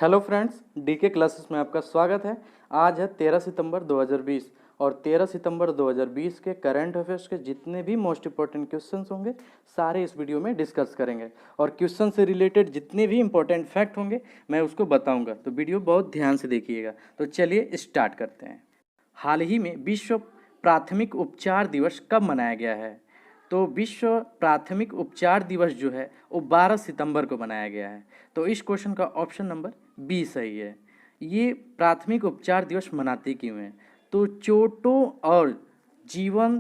Hello friends, DK classes में आपका स्वागत है। आज है 13 सितंबर 2020 और 13 सितंबर 2020 के करंट अफेयर्स के जितने भी मोस्ट इंपॉर्टेंट क्वेश्चंस होंगे सारे इस वीडियो में डिस्कस करेंगे और क्वेश्चन से रिलेटेड जितने भी इंपॉर्टेंट फैक्ट होंगे मैं उसको बताऊंगा, तो वीडियो बहुत ध्यान से देखिएगा। तो चलिए स्टार्ट करते हैं। हाल ही में विश्व प्राथमिक उपचार दिवस कब मनाया गया है? तो विश्व प्राथमिक उपचार दिवस जो है वो 12 सितंबर को मनाया गया है। तो इस क्वेश्चन का ऑप्शन नंबर बी सही है। ये प्राथमिक उपचार दिवस मनाते क्यों हैं? तो चोटों और जीवन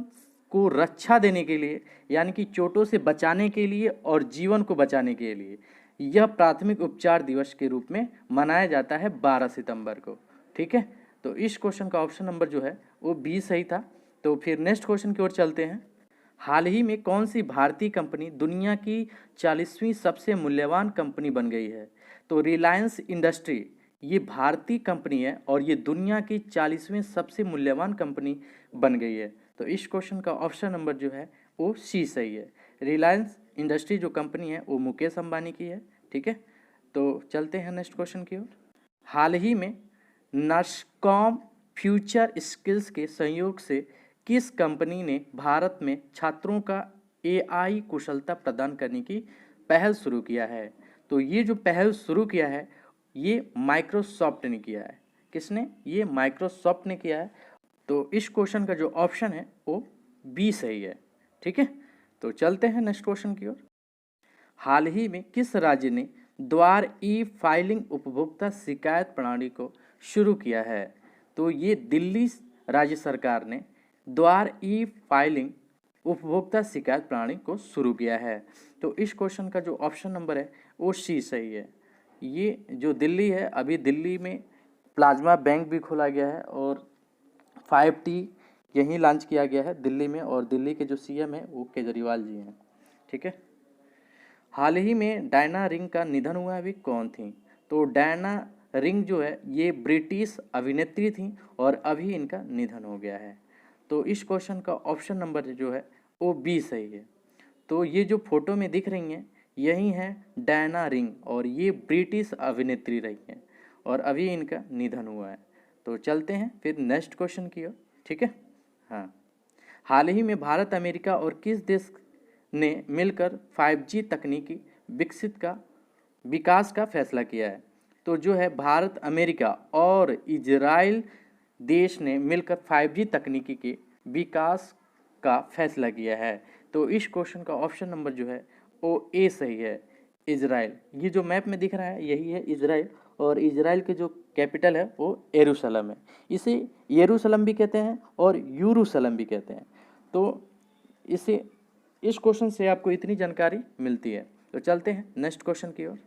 को रक्षा देने के लिए, यानी कि चोटों से बचाने के लिए और जीवन को बचाने के लिए यह प्राथमिक उपचार दिवस के रूप में मनाया जाता है 12 सितंबर को। ठीक है, तो इस क्वेश्चन का ऑप्शन नंबर जो है वो बी सही था। तो फिर नेक्स्ट क्वेश्चन की ओर चलते हैं। हाल ही में कौन सी भारतीय कंपनी दुनिया की 40वीं सबसे मूल्यवान कंपनी बन गई है? तो रिलायंस इंडस्ट्री ये भारतीय कंपनी है और ये दुनिया की 40वीं सबसे मूल्यवान कंपनी बन गई है। तो इस क्वेश्चन का ऑप्शन नंबर जो है वो सी सही है। रिलायंस इंडस्ट्री जो कंपनी है वो मुकेश अंबानी की है। ठीक है, तो चलते हैं नेक्स्ट क्वेश्चन की ओर। हाल ही में नर्सकॉम फ्यूचर स्किल्स के सहयोग से किस कंपनी ने भारत में छात्रों का एआई कुशलता प्रदान करने की पहल शुरू किया है? तो ये जो पहल शुरू किया है ये माइक्रोसॉफ्ट ने किया है। किसने? ये माइक्रोसॉफ्ट ने किया है। तो इस क्वेश्चन का जो ऑप्शन है वो बी सही है। ठीक है, तो चलते हैं नेक्स्ट क्वेश्चन की ओर। हाल ही में किस राज्य ने द्वार ई फाइलिंग उपभोक्ता शिकायत प्रणाली को शुरू किया है? तो ये दिल्ली राज्य सरकार ने द्वार ई फाइलिंग उपभोक्ता शिकायत प्रणाली को शुरू किया है। तो इस क्वेश्चन का जो ऑप्शन नंबर है वो सी सही है। ये जो दिल्ली है, अभी दिल्ली में प्लाज्मा बैंक भी खोला गया है और 5T यहीं लॉन्च किया गया है दिल्ली में, और दिल्ली के जो सीएम है वो केजरीवाल जी हैं। ठीक है, हाल ही में डायना रिंग का निधन हुआ है, भी कौन थी? तो डायना रिंग जो है ये ब्रिटिश अभिनेत्री थी और अभी इनका निधन हो गया है। तो इस क्वेश्चन का ऑप्शन नंबर जो है वो बी सही है। तो ये जो फोटो में दिख रही हैं यही हैं डायना रिंग और ये ब्रिटिश अभिनेत्री रही हैं और अभी इनका निधन हुआ है। तो चलते हैं फिर नेक्स्ट क्वेश्चन की ओर। ठीक है, हाँ, हाल ही में भारत अमेरिका और किस देश ने मिलकर 5G तकनीकी विकास का फैसला किया है? तो जो है भारत अमेरिका और इजराइल देश ने मिलकर 5G तकनीकी के विकास का फैसला किया है। तो इस क्वेश्चन का ऑप्शन नंबर जो है वो ए सही है, इजराइल। ये जो मैप में दिख रहा है यही है इजराइल, और इजराइल के जो कैपिटल है वो यरूशलेम है। इसे यरूशलेम भी कहते हैं और यूरूशलेम भी कहते हैं। तो इसे इस क्वेश्चन से आपको इतनी जानकारी मिलती है। तो चलते हैं नेक्स्ट क्वेश्चन की ओर।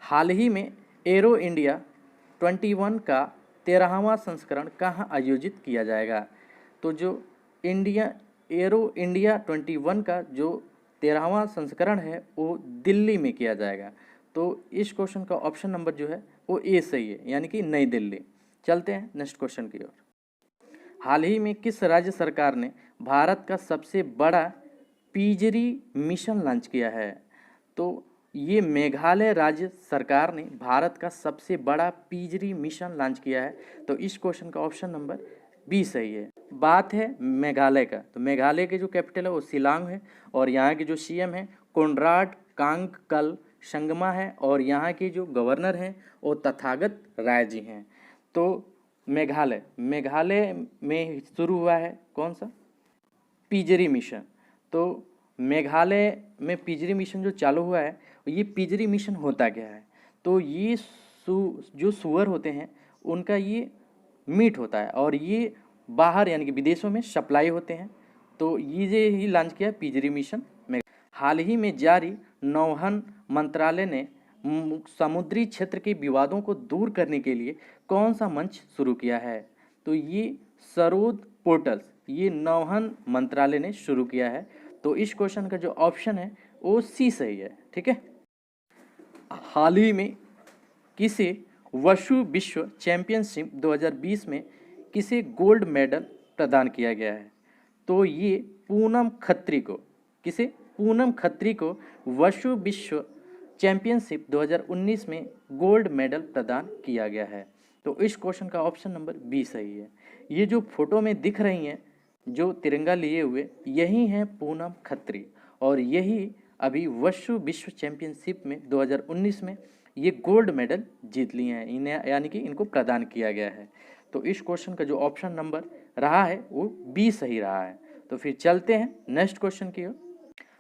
हाल ही में एरो इंडिया 21 का 13वां संस्करण कहाँ आयोजित किया जाएगा? तो जो एरो इंडिया 21 का जो 13वां संस्करण है वो दिल्ली में किया जाएगा। तो इस क्वेश्चन का ऑप्शन नंबर जो है वो ए सही है, यानी कि नई दिल्ली। चलते हैं नेक्स्ट क्वेश्चन की ओर। हाल ही में किस राज्य सरकार ने भारत का सबसे बड़ा पिंजरी मिशन लॉन्च किया है? तो ये मेघालय राज्य सरकार ने भारत का सबसे बड़ा पिंजरी मिशन लॉन्च किया है। तो इस क्वेश्चन का ऑप्शन नंबर बी सही है। बात है मेघालय का, तो मेघालय के जो कैपिटल है वो शिलांग है और यहाँ के जो सीएम है कोनराड कांगकल संगमा है और यहाँ के जो गवर्नर हैं वो तथागत राय जी हैं। तो मेघालय में शुरू हुआ है कौन सा? पिंजरी मिशन। तो मेघालय में पिंजरी मिशन जो चालू हुआ है, ये पिंजरी मिशन होता क्या है? तो ये जो सूअर होते हैं उनका ये मीट होता है और ये बाहर यानी कि विदेशों में सप्लाई होते हैं। तो ये ही लॉन्च किया पिंजरी मिशन में। हाल ही में जारी नौवहन मंत्रालय ने समुद्री क्षेत्र के विवादों को दूर करने के लिए कौन सा मंच शुरू किया है? तो ये सरोद पोर्टल्स ये नौवहन मंत्रालय ने शुरू किया है। तो इस क्वेश्चन का जो ऑप्शन है वो सी सही है। ठीक है, हाल ही में किसे वुशु विश्व चैंपियनशिप 2020 में किसे गोल्ड मेडल प्रदान किया गया है? तो ये पूनम खत्री को वुशु विश्व चैंपियनशिप 2019 में गोल्ड मेडल प्रदान किया गया है? तो इस क्वेश्चन का ऑप्शन नंबर बी सही है। ये जो फोटो में दिख रही हैं जो तिरंगा लिए हुए, यही हैं पूनम खत्री, और यही अभी विश्व चैंपियनशिप में 2019 में ये गोल्ड मेडल जीत लिए हैं, इन्हें यानी कि इनको प्रदान किया गया है। तो इस क्वेश्चन का जो ऑप्शन नंबर रहा है वो बी सही रहा है। तो फिर चलते हैं नेक्स्ट क्वेश्चन की ओर।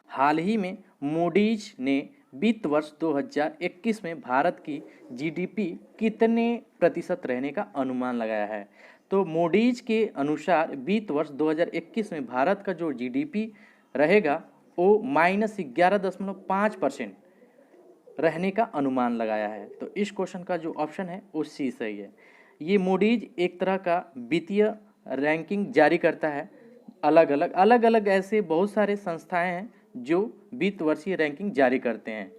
हाल ही में मूडीज ने वित्त वर्ष 2021 में भारत की जीडीपी कितने प्रतिशत रहने का अनुमान लगाया है? तो मूडीज के अनुसार वित्त वर्ष 2021 में भारत का जो जीडीपी रहेगा वो -11.5% रहने का अनुमान लगाया है। तो इस क्वेश्चन का जो ऑप्शन है वो सी सही है। ये मूडीज एक तरह का वित्तीय रैंकिंग जारी करता है। अलग अलग ऐसे बहुत सारे संस्थाएं हैं जो वित्त वर्षीय रैंकिंग जारी करते हैं।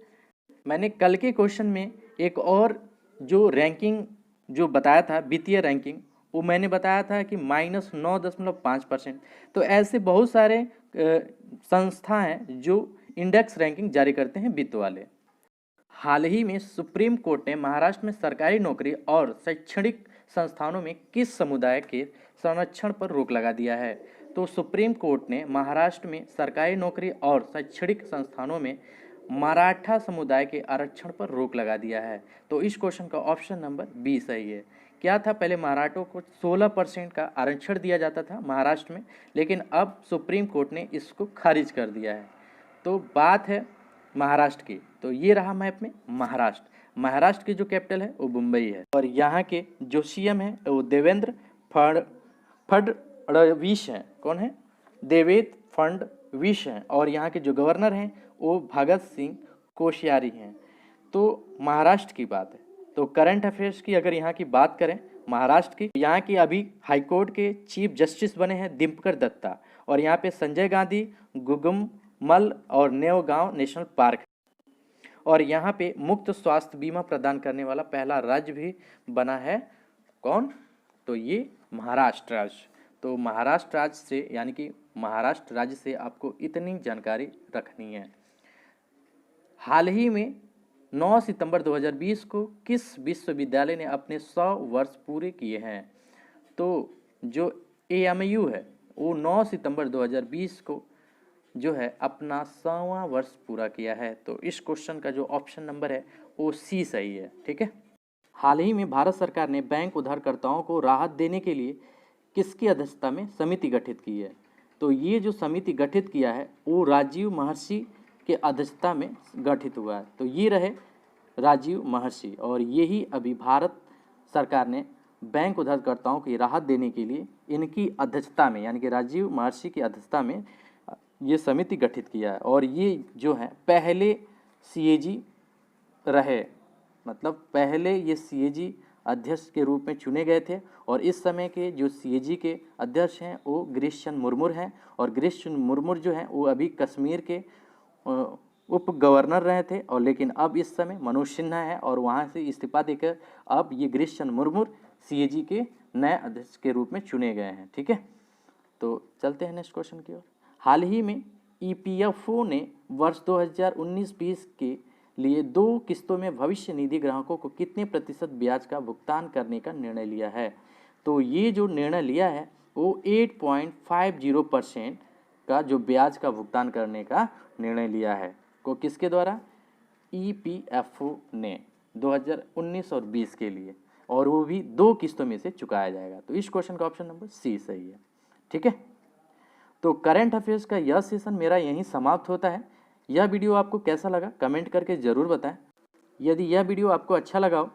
मैंने कल के क्वेश्चन में एक और जो रैंकिंग जो बताया था वित्तीय रैंकिंग, वो मैंने बताया था कि -9.5%। तो ऐसे बहुत सारे संस्था हैं जो इंडेक्स रैंकिंग जारी करते हैं वित्त वाले। हाल ही में सुप्रीम कोर्ट ने महाराष्ट्र में सरकारी नौकरी और शैक्षणिक संस्थानों में किस समुदाय के संरक्षण पर रोक लगा दिया है? तो सुप्रीम कोर्ट ने महाराष्ट्र में सरकारी नौकरी और शैक्षणिक संस्थानों में मराठा समुदाय के आरक्षण पर रोक लगा दिया है। तो इस क्वेश्चन का ऑप्शन नंबर बी सही है। क्या था, पहले मराठों को 16% का आरक्षण दिया जाता था महाराष्ट्र में, लेकिन अब सुप्रीम कोर्ट ने इसको खारिज कर दिया है। तो बात है महाराष्ट्र की। तो ये रहा मैप में महाराष्ट्र। महाराष्ट्र की जो कैपिटल है वो मुंबई है, और यहाँ के जो सीएम है वो देवेंद्र फडणवीस हैं। कौन है? देवेंद्र फडणवीस हैं। और यहाँ के जो गवर्नर हैं वो भगत सिंह कोश्यारी हैं। तो महाराष्ट्र की बात है। तो करंट अफेयर्स की अगर यहाँ की बात करें महाराष्ट्र की, यहाँ की अभी हाईकोर्ट के चीफ जस्टिस बने हैं दिनकर दत्ता, और यहाँ पे संजय गांधी, गुगुमल और नेवगांव नेशनल पार्क, और यहाँ पे मुफ्त स्वास्थ्य बीमा प्रदान करने वाला पहला राज्य भी बना है। कौन? तो ये महाराष्ट्र राज्य। तो महाराष्ट्र राज्य से यानी कि महाराष्ट्र राज्य से आपको इतनी जानकारी रखनी है। हाल ही में 9 सितंबर 2020 को किस विश्वविद्यालय ने अपने 100 वर्ष पूरे किए हैं? तो जो AMU है वो 9 सितंबर 2020 को जो है अपना 100वां वर्ष पूरा किया है। तो इस क्वेश्चन का जो ऑप्शन नंबर है वो सी सही है। ठीक है। हाल ही में भारत सरकार ने बैंक उधारकर्ताओं को राहत देने के लिए किसकी अध्यक्षता में समिति गठित की है? तो ये जो समिति गठित किया है वो राजीव महर्षि के अध्यक्षता में गठित हुआ है। तो ये रहे राजीव महर्षि, और यही अभी भारत सरकार ने बैंक उधारकर्ताओं की राहत देने के लिए इनकी अध्यक्षता में यानी कि राजीव महर्षि की अध्यक्षता में ये समिति गठित किया है। और ये जो है पहले CAG रहे, मतलब पहले ये CAG अध्यक्ष के रूप में चुने गए थे, और इस समय के जो CAG के अध्यक्ष हैं वो गिरीश चंद्र मुर्मू हैं, और गिरीश चंद्र मुर्मू जो हैं वो अभी कश्मीर के उप गवर्नर रहे थे, और लेकिन अब इस समय मनोज सिन्हा है और वहाँ से इस्तीफा देकर अब ये गिरीश चंद्र मुर्मू CAG के नए अध्यक्ष के रूप में चुने गए हैं। ठीक है। तो चलते हैं नेक्स्ट क्वेश्चन की ओर। हाल ही में EPFO ने वर्ष 2019-20 के लिए 2 किस्तों में भविष्य निधि ग्राहकों को कितने प्रतिशत ब्याज का भुगतान करने का निर्णय लिया है? तो ये जो निर्णय लिया है वो 8.50% का जो ब्याज का भुगतान करने का निर्णय लिया है। को किसके द्वारा? EPFO ने 2019 और 20 के लिए, और वो भी 2 किस्तों में से चुकाया जाएगा। तो इस क्वेश्चन का ऑप्शन नंबर सी सही है। ठीक है। तो करंट अफेयर्स का यह सेशन मेरा यहीं समाप्त होता है। यह वीडियो आपको कैसा लगा कमेंट करके ज़रूर बताएं। यदि यह वीडियो आपको अच्छा लगा हो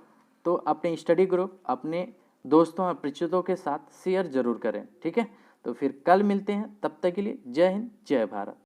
तो अपने स्टडी ग्रुप, अपने दोस्तों और परिचितों के साथ शेयर ज़रूर करें। ठीक है। तो फिर कल मिलते हैं, तब तक के लिए जय हिंद जय भारत।